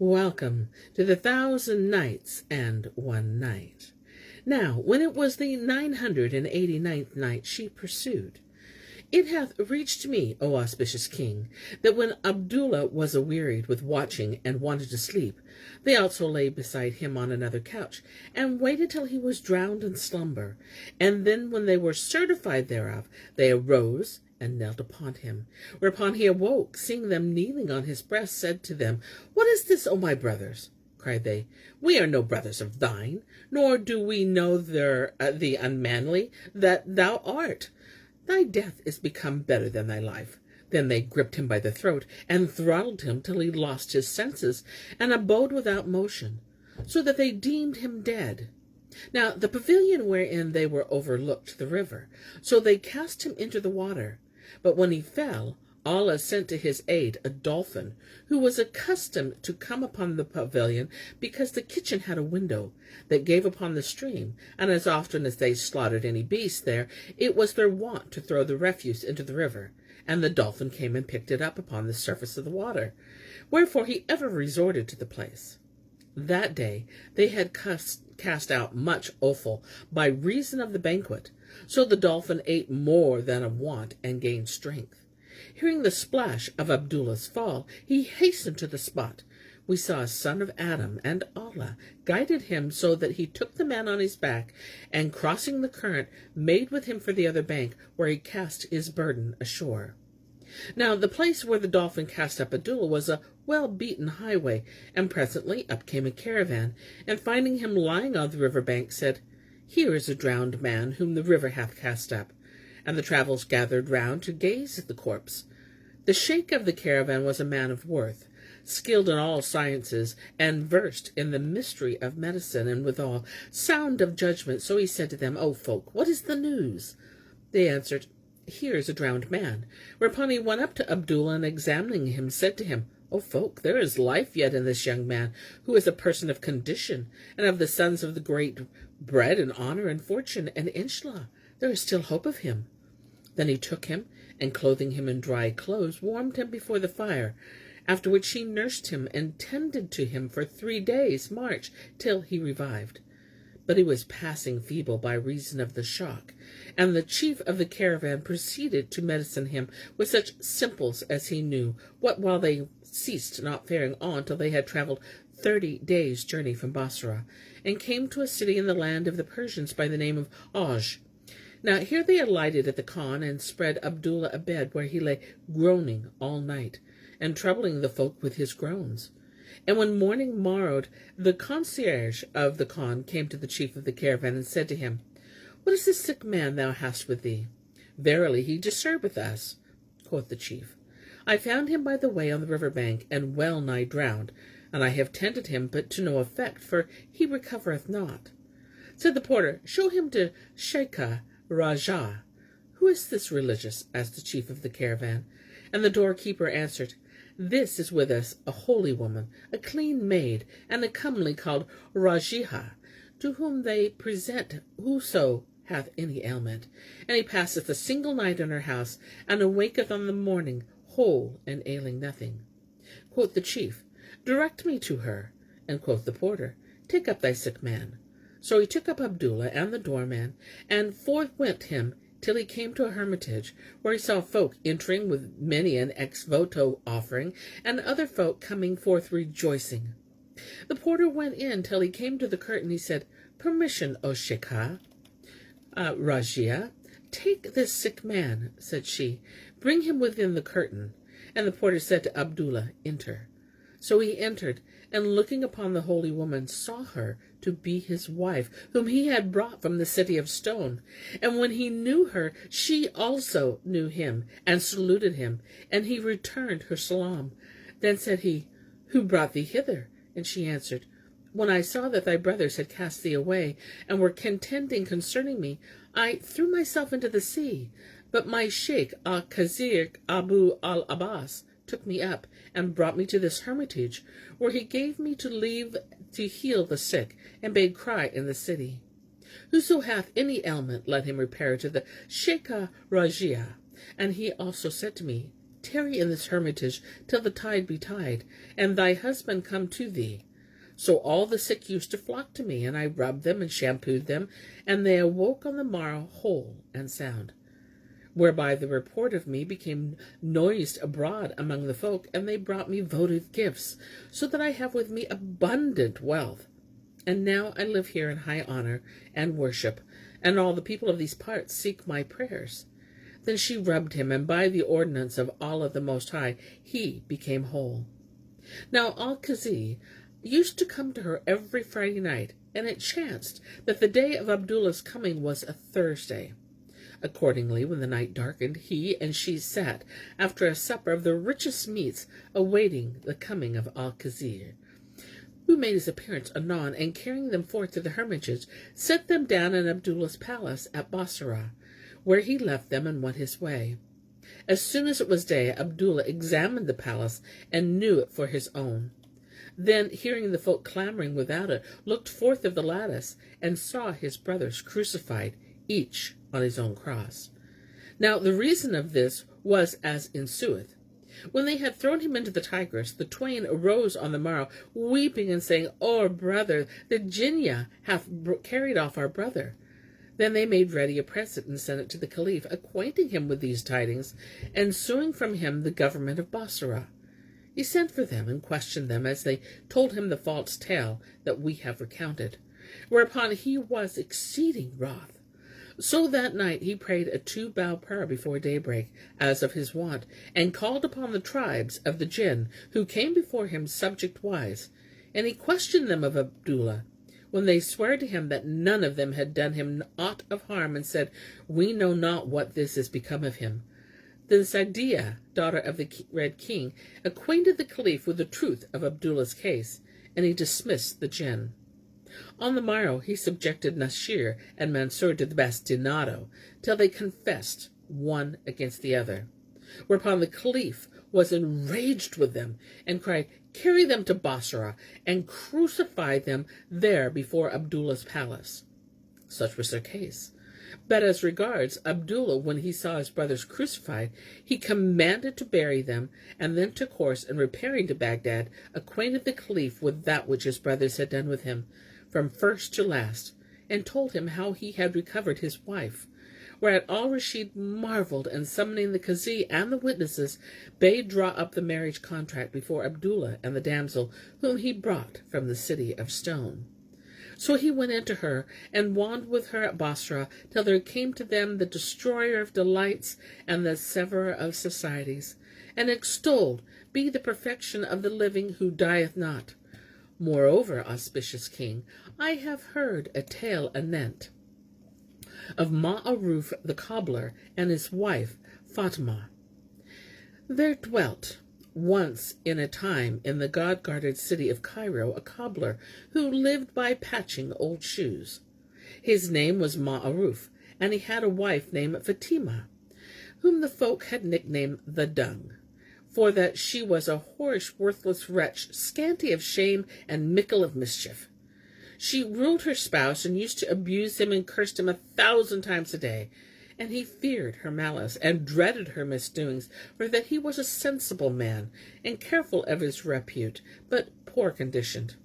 Welcome to the 1000 Nights and 1 Night. Now, when it was the 989th night, she pursued, It hath reached me, O auspicious king, that when Abdullah was awearied with watching and wanted to sleep, they also lay beside him on another couch, and waited till he was drowned in slumber. And then when they were certified thereof, they arose and knelt upon him. Whereupon he awoke, seeing them kneeling on his breast, said to them, What is this, O my brothers? Cried they, We are no brothers of thine, nor do we know thee unmanly that thou art. Thy death is become better than thy life. Then they gripped him by the throat, and throttled him till he lost his senses, and abode without motion, so that they deemed him dead. Now the pavilion wherein they were overlooked the river, so they cast him into the water. But when he fell, Allah sent to his aid a dolphin, who was accustomed to come upon the pavilion, because the kitchen had a window that gave upon the stream, and as often as they slaughtered any beast there, it was their wont to throw the refuse into the river, and the dolphin came and picked it up upon the surface of the water, wherefore he ever resorted to the place. That day they had cast out much offal by reason of the banquet, so the dolphin ate more than of wont and gained strength. Hearing the splash of Abdullah's fall, he hastened to the spot. We saw a son of Adam, and Allah guided him so that he took the man on his back, and crossing the current, made with him for the other bank, where he cast his burden ashore. Now the place where the dolphin cast up Abdullah was a well-beaten highway, and presently up came a caravan, and finding him lying on the river bank, said, Here is a drowned man whom the river hath cast up. And the travellers gathered round to gaze at the corpse. The sheikh of the caravan was a man of worth, skilled in all sciences, and versed in the mystery of medicine, and withal sound of judgment. So he said to them, O folk, what is the news? They answered, Here is a drowned man. Whereupon he went up to Abdullah, and examining him, said to him, O folk, there is life yet in this young man, who is a person of condition, and of the sons of the great, bred in honor and fortune, and inshallah, there is still hope of him. Then he took him, and clothing him in dry clothes, warmed him before the fire, after which he nursed him and tended to him for 3 days' march, till he revived. But he was passing feeble by reason of the shock, and the chief of the caravan proceeded to medicine him with such simples as he knew, what while they ceased not faring on till they had travelled 30 days' journey from Basra, and came to a city in the land of the Persians by the name of Auj. Now here they alighted at the khan, and spread Abdullah a bed, where he lay groaning all night, and troubling the folk with his groans. And when morning morrowed, the concierge of the khan came to the chief of the caravan, and said to him, What is this sick man thou hast with thee? Verily he disturbeth us. Quoth the chief, I found him by the way on the river bank, and well nigh drowned, and I have tended him, but to no effect, for he recovereth not. Said the porter, Show him to Sheikha Rajah. Who is this religious? Asked the chief of the caravan. And the doorkeeper answered, This is with us a holy woman, a clean maid, and a comely called Rajiha, to whom they present whoso hath any ailment. And he passeth a single night in her house, and awaketh on the morning whole and ailing nothing. Quoth the chief, Direct me to her. And quoth the porter, Take up thy sick man. So he took up Abdullah and the doorman, and forth went him till he came to a hermitage, where he saw folk entering with many an ex voto offering, and other folk coming forth rejoicing. The porter went in till he came to the curtain. He said, Permission, O Sheikha Rajia. Take this sick man, said she. Bring him within the curtain. And the porter said to Abdullah, Enter. So he entered, and looking upon the holy woman, saw her to be his wife, whom he had brought from the city of stone. And when he knew her, she also knew him, and saluted him, and he returned her salam. Then said he, Who brought thee hither? And she answered, When I saw that thy brothers had cast thee away, and were contending concerning me, I threw myself into the sea. But my sheikh al-Khazir Abu al-Abbas took me up, and brought me to this hermitage, where he gave me to leave to heal the sick, and bade cry in the city. Whoso hath any ailment, let him repair to the Sheikha Rajia. And he also said to me, tarry in this hermitage till the tide be tide, and thy husband come to thee. So all the sick used to flock to me, and I rubbed them and shampooed them, and they awoke on the morrow whole and sound. Whereby the report of me became noised abroad among the folk, and they brought me votive gifts, so that I have with me abundant wealth. And now I live here in high honor and worship, and all the people of these parts seek my prayers. Then she rubbed him, and by the ordinance of Allah the Most High, he became whole. Now Al-Kazi used to come to her every Friday night, and it chanced that the day of Abdullah's coming was a Thursday. Accordingly, when the night darkened, he and she sat, after a supper of the richest meats, awaiting the coming of Al-Kazi, who made his appearance anon, and carrying them forth to the hermitage, set them down in Abdullah's palace at Basra, where he left them and went his way. As soon as it was day, Abdullah examined the palace and knew it for his own. Then, hearing the folk clamoring without it, looked forth of the lattice, and saw his brothers crucified, each on his own cross. Now the reason of this was as ensueth. When they had thrown him into the Tigris, the twain arose on the morrow, weeping and saying, O brother, the Jinnah hath carried off our brother. Then they made ready a present and sent it to the Caliph, acquainting him with these tidings, and suing from him the government of Basra. He sent for them and questioned them, as they told him the false tale that we have recounted, whereupon he was exceeding wroth. So that night he prayed a 2-bow prayer before daybreak, as of his wont, and called upon the tribes of the Jinn, who came before him subject-wise. And he questioned them of Abdullah, when they sware to him that none of them had done him aught of harm, and said, We know not what this is become of him. Then Sa'diya, daughter of the Red King, acquainted the Caliph with the truth of Abdullah's case, and he dismissed the Jinn. On the morrow he subjected Nasir and Mansur to the bastinado, till they confessed one against the other. Whereupon the Caliph was enraged with them, and cried, Carry them to Basra, and crucify them there before Abdullah's palace. Such was their case. But as regards Abdullah, when he saw his brothers crucified, he commanded to bury them, and then took horse, and repairing to Baghdad, acquainted the Caliph with that which his brothers had done with him, from first to last, and told him how he had recovered his wife. Whereat Al-Rashid marveled, and summoning the Qazi and the witnesses, bade draw up the marriage contract before Abdullah and the damsel, whom he brought from the city of stone. So he went into her, and wandered with her at Basra, till there came to them the destroyer of delights and the severer of societies, and extolled be the perfection of the living who dieth not. Moreover, auspicious king, I have heard a tale anent of Ma'aruf the Cobbler and his wife Fatimah. There dwelt once in a time in the God-guarded city of Cairo a cobbler who lived by patching old shoes. His name was Ma'aruf, and he had a wife named Fatimah, whom the folk had nicknamed the Dung, for that she was a whorish, worthless wretch, scanty of shame and mickle of mischief. She ruled her spouse, and used to abuse him and cursed him 1,000 times a day. And he feared her malice, and dreaded her misdoings, for that he was a sensible man, and careful of his repute, but poor conditioned.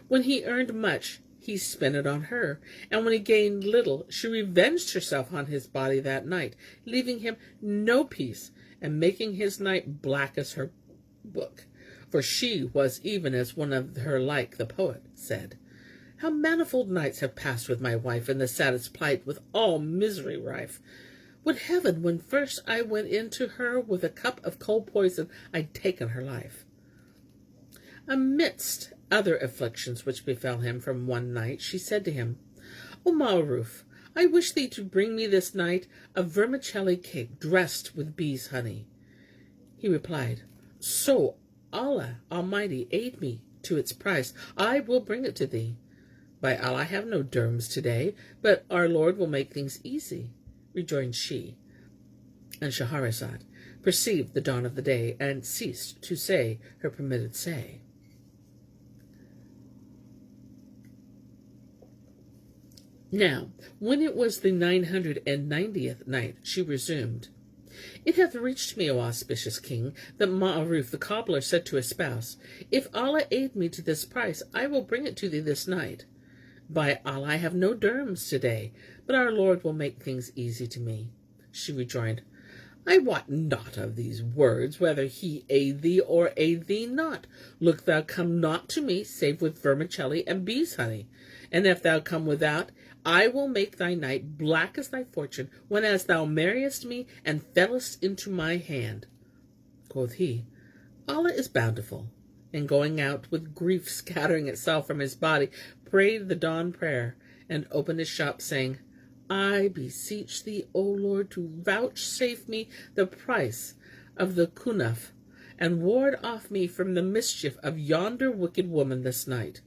When he earned much, he spent it on her, and when he gained little, she revenged herself on his body that night, leaving him no peace, and making his night black as her book. For she was even as one of her like, the poet said. How manifold nights have passed with my wife, in the saddest plight, with all misery rife. Would heaven, when first I went in to her with a cup of cold poison, I'd taken her life. Amidst other afflictions which befell him from one night, she said to him, O Ma'aruf, I wish thee to bring me this night a vermicelli cake dressed with bees' honey. He replied, So Allah Almighty aid me to its price, I will bring it to thee. By Allah, I have no dirhams today, but our Lord will make things easy, rejoined she. And Shahrazad perceived the dawn of the day, and ceased to say her permitted say. Now, when it was the 990th night, she resumed, It hath reached me, O auspicious king, that Ma'aruf the Cobbler said to his spouse, If Allah aid me to this price, I will bring it to thee this night. By Allah, I have no dirhams today, but our Lord will make things easy to me. She rejoined, I wot not of these words, whether he aid thee or aid thee not. Look, thou come not to me, save with vermicelli and bees' honey. And if thou come without, I will make thy night black as thy fortune, whenas thou marriest me and fellest into my hand. Quoth he, Allah is bountiful. And going out, with grief scattering itself from his body, prayed the dawn prayer, and opened his shop, saying, I beseech thee, O Lord, to vouchsafe me the price of the kunaf, and ward off me from the mischief of yonder wicked woman this night.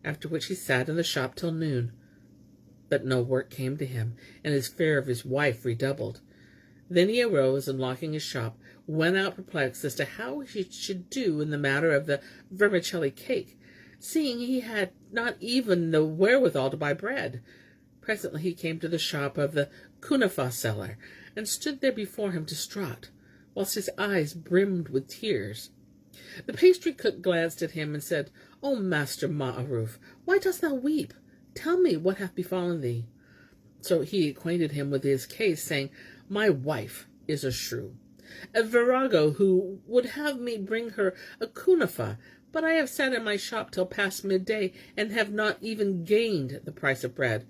After which he sat in the shop till noon. But no work came to him, and his fear of his wife redoubled. Then he arose, and locking his shop, went out perplexed as to how he should do in the matter of the vermicelli cake, seeing he had not even the wherewithal to buy bread. Presently he came to the shop of the kunafa seller, and stood there before him distraught, whilst his eyes brimmed with tears. The pastry cook glanced at him and said, O Master Ma'aruf, why dost thou weep? Tell me what hath befallen thee. So he acquainted him with his case, saying, My wife is a shrew, a virago, who would have me bring her a kunafa, but I have sat in my shop till past midday, and have not even gained the price of bread,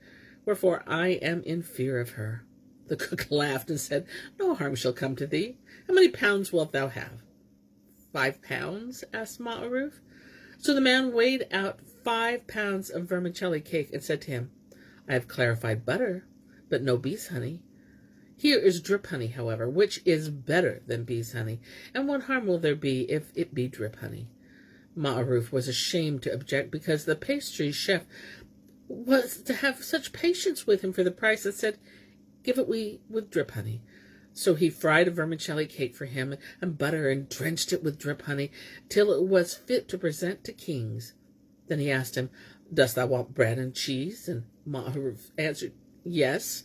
wherefore I am in fear of her. The cook laughed and said, No harm shall come to thee. How many pounds wilt thou have? 5 pounds? Asked Ma'aruf. So the man weighed out 5 pounds of vermicelli cake, and said to him, I have clarified butter, but no bees' honey. Here is drip honey, however, which is better than bees' honey, and what harm will there be if it be drip honey? Ma'aruf was ashamed to object, because the pastry chef was to have such patience with him for the price, and said, Give it we with drip honey. So he fried a vermicelli cake for him, and butter, and drenched it with drip honey, till it was fit to present to kings. Then he asked him, Dost thou want bread and cheese? And Ma'aruf answered, Yes.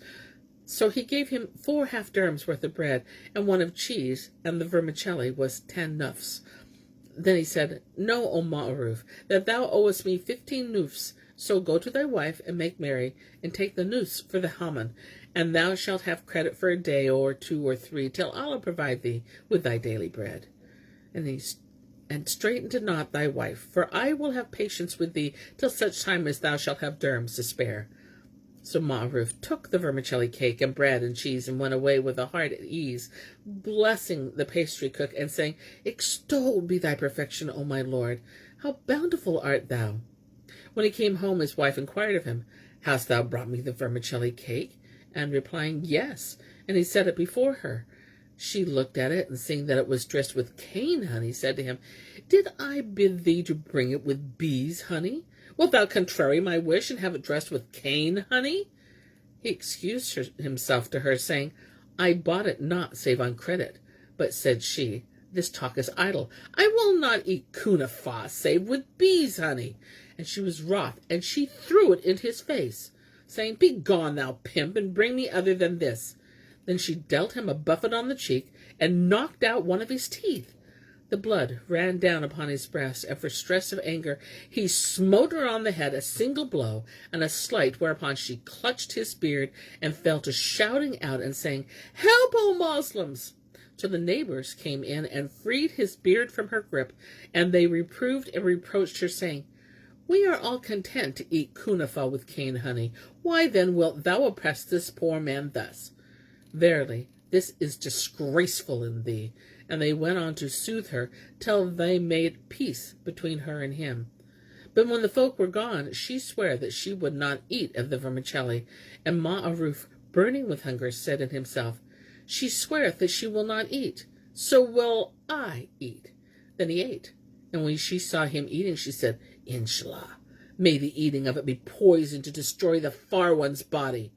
So he gave him 4 half dirhams worth of bread, and 1 of cheese, and the vermicelli was 10 nufs. Then he said, Know, O Ma'aruf, that thou owest me 15 nufs, so go to thy wife, and make merry, and take the nufs for the haman, and thou shalt have credit for a day, or 2 or 3, till Allah provide thee with thy daily bread. And straiten not thy wife, for I will have patience with thee till such time as thou shalt have dirhams to spare. So Ma'aruf took the vermicelli cake and bread and cheese, and went away with a heart at ease, blessing the pastry cook, and saying, Extolled be thy perfection, O my lord! How bountiful art thou! When he came home, his wife inquired of him, Hast thou brought me the vermicelli cake? And replying, Yes, and he set it before her. She looked at it, and seeing that it was dressed with cane honey, said to him, Did I bid thee to bring it with bees' honey? Wilt thou contrary my wish, and have it dressed with cane honey? He excused himself to her, saying, I bought it not save on credit. But said she, This talk is idle. I will not eat kunafa save with bees' honey. And she was wroth, and she threw it in his face, saying, Begone, thou pimp, and bring me other than this. Then she dealt him a buffet on the cheek, and knocked out 1 of his teeth. The blood ran down upon his breast, and for stress of anger he smote her on the head a single blow, and a slight, whereupon she clutched his beard, and fell to shouting out and saying, Help, O Moslems! So the neighbors came in and freed his beard from her grip, and they reproved and reproached her, saying, We are all content to eat kunafa with cane honey. Why then wilt thou oppress this poor man thus? Verily, this is disgraceful in thee. And they went on to soothe her, till they made peace between her and him. But when the folk were gone, she sware that she would not eat of the vermicelli. And Ma'aruf, burning with hunger, said in himself, She sweareth that she will not eat, so will I eat. Then he ate. And when she saw him eating, she said, Inshallah, may the eating of it be poison to destroy the far one's body.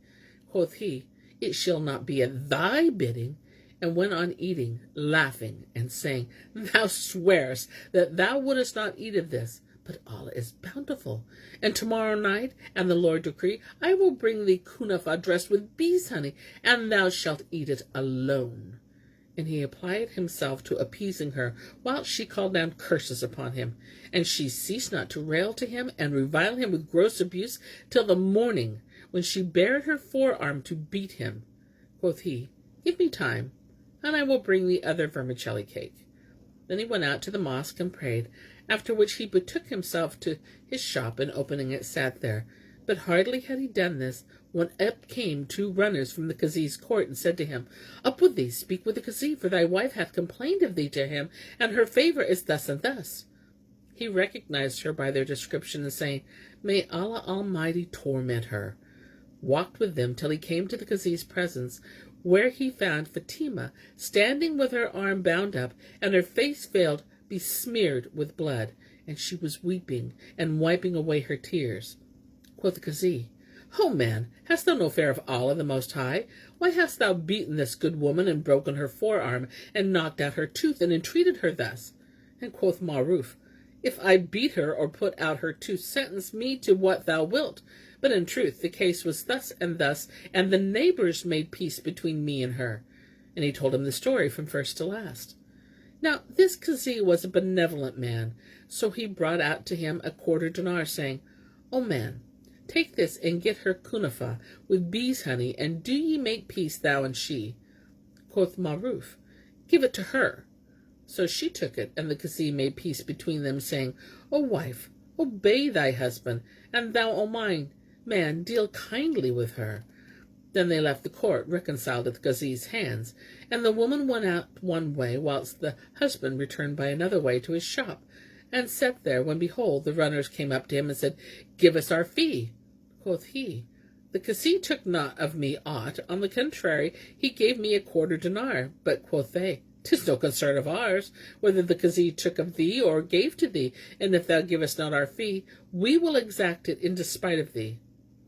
Quoth he, It shall not be at thy bidding, and went on eating, laughing, and saying, Thou swearest that thou wouldest not eat of this, but Allah is bountiful. And tomorrow night, and the Lord decree, I will bring thee kunafa dressed with bees' honey, and thou shalt eat it alone. And he applied himself to appeasing her, whilst she called down curses upon him. And she ceased not to rail to him, and revile him with gross abuse, till the morning, when she bared her forearm to beat him. Quoth he, Give me time, and I will bring the other vermicelli cake. Then he went out to the mosque and prayed, after which he betook himself to his shop, and opening it, sat there. But hardly had he done this, when up came 2 runners from the Kazi's court, and said to him, Up with thee, speak with the Kazi, for thy wife hath complained of thee to him, and her favour is thus and thus. He recognized her by their description, and saying, May Allah Almighty torment her, walked with them till he came to the Kazi's presence, where he found Fatimah standing with her arm bound up, and her face veiled, besmeared with blood, and she was weeping, and wiping away her tears. Quoth the Kazi, O man, hast thou no fear of Allah the Most High? Why hast thou beaten this good woman, and broken her forearm, and knocked out her tooth, and entreated her thus? And quoth Ma'aruf, If I beat her, or put out her tooth, sentence me to what thou wilt. But in truth the case was thus, and the neighbours made peace between me and her. And he told him the story from first to last. Now this Kazi was a benevolent man, so he brought out to him a 1/4 dinar, saying, O man, take this and get her kunafa with bees' honey, and do ye make peace, thou and she. Quoth Ma'aruf, Give it to her. So she took it, and the Kazi made peace between them, saying, O wife, obey thy husband, and thou, O mine, man, deal kindly with her. Then they left the court, reconciled at the Kazi's hands, and the woman went out one way, whilst the husband returned by another way to his shop, and sat there, when behold, the runners came up to him and said, Give us our fee. Quoth he, The Kazi took not of me aught. On the contrary, he gave me a 1/4 dinar. But quoth they, 'Tis no concern of ours, whether the Kazi took of thee or gave to thee, and if thou give us not our fee, we will exact it in despite of thee.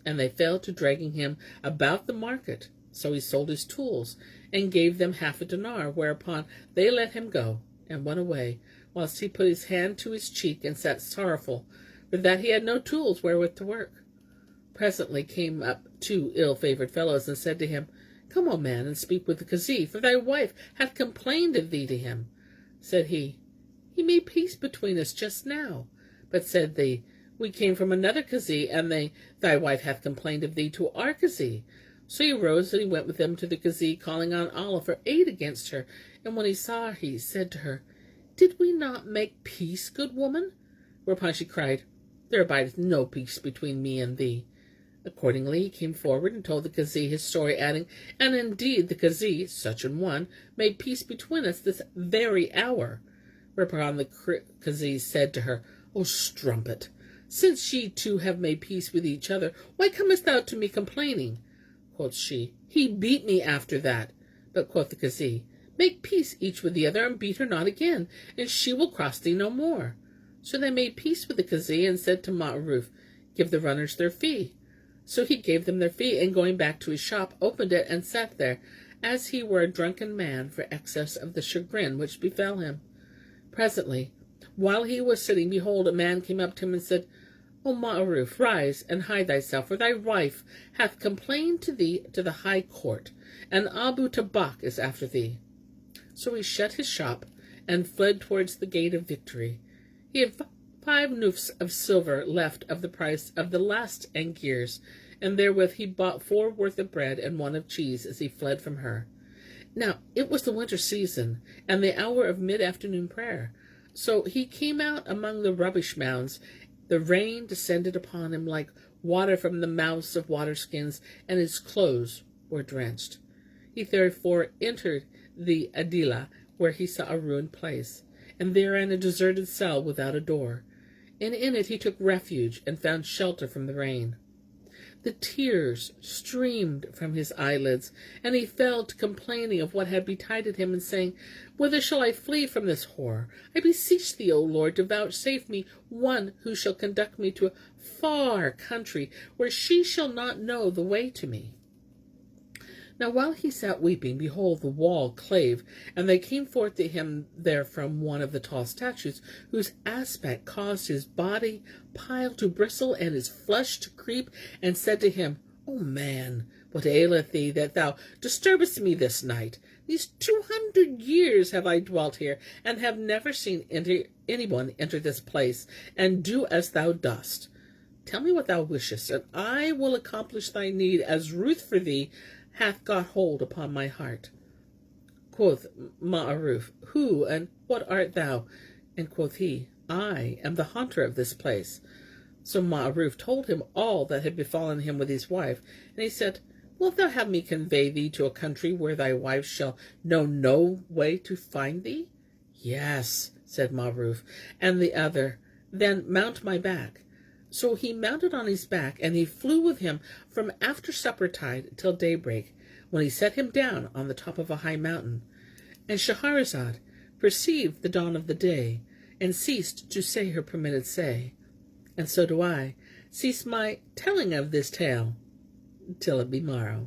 And they fell to dragging him about the market. So he sold his tools, and gave them 1/2 dinar, whereupon they let him go, and went away, whilst he put his hand to his cheek, and sat sorrowful, for that he had no tools wherewith to work. Presently came up 2 ill-favoured fellows, and said to him, Come, O man, and speak with the Kazi, for thy wife hath complained of thee to him. Said he, He made peace between us just now. But said they, We came from another Kazi, and thy wife hath complained of thee to our Kazi. So he arose, and he went with them to the Kazi, calling on Allah for aid against her. And when he saw her, he said to her, Did we not make peace, good woman? Whereupon she cried, There abideth no peace between me and thee. Accordingly he came forward and told the Kazi his story, adding, And indeed the Kazi, such an one, made peace between us this very hour. Whereupon the Kazi said to her, O strumpet, since ye 2 have made peace with each other, why comest thou to me complaining? Quoth she, He beat me after that. But quoth the Kazi, Make peace each with the other, and beat her not again, and she will cross thee no more. So they made peace with the Kazi, and said to Ma'aruf, Give the runners their fee. So he gave them their fee, and going back to his shop, opened it, and sat there, as he were a drunken man, for excess of the chagrin which befell him. Presently, while he was sitting, behold, a man came up to him and said, O Ma'aruf, rise and hide thyself, for thy wife hath complained to thee to the high court, and Abu Tabak is after thee. So he shut his shop, and fled towards the gate of victory. He had 5 nufs of silver left of the price of the last angiers, and therewith he bought 4 worth of bread and 1 of cheese, as he fled from her. Now it was the winter season, and the hour of mid-afternoon prayer. So he came out among the rubbish mounds. The rain descended upon him like water from the mouths of waterskins, and his clothes were drenched. He therefore entered the Adila, where he saw a ruined place, and therein a deserted cell without a door. And in it he took refuge, and found shelter from the rain. The tears streamed from his eyelids, and he fell to complaining of what had betided him, and saying, Whither shall I flee from this horror? I beseech thee, O Lord, to vouchsafe me one who shall conduct me to a far country, where she shall not know the way to me. Now while he sat weeping, behold, the wall clave, and there came forth to him therefrom one of the tall statues, whose aspect caused his body pile to bristle, and his flesh to creep, and said to him, O man, what aileth thee, that thou disturbest me this night? These 200 years have I dwelt here, and have never seen anyone enter this place, and do as thou dost. Tell me what thou wishest, and I will accomplish thy need, as ruth for thee hath got hold upon my heart. Quoth Ma'aruf, Who and what art thou? And quoth he, I am the haunter of this place. So Ma'aruf told him all that had befallen him with his wife, and he said, Wilt thou have me convey thee to a country where thy wife shall know no way to find thee? Yes, said Ma'aruf, and the other, Then mount my back. So he mounted on his back, and he flew with him from after supper tide till daybreak, when he set him down on the top of a high mountain. And Shahrazad perceived the dawn of the day, and ceased to say her permitted say. And so do I cease my telling of this tale till it be morrow.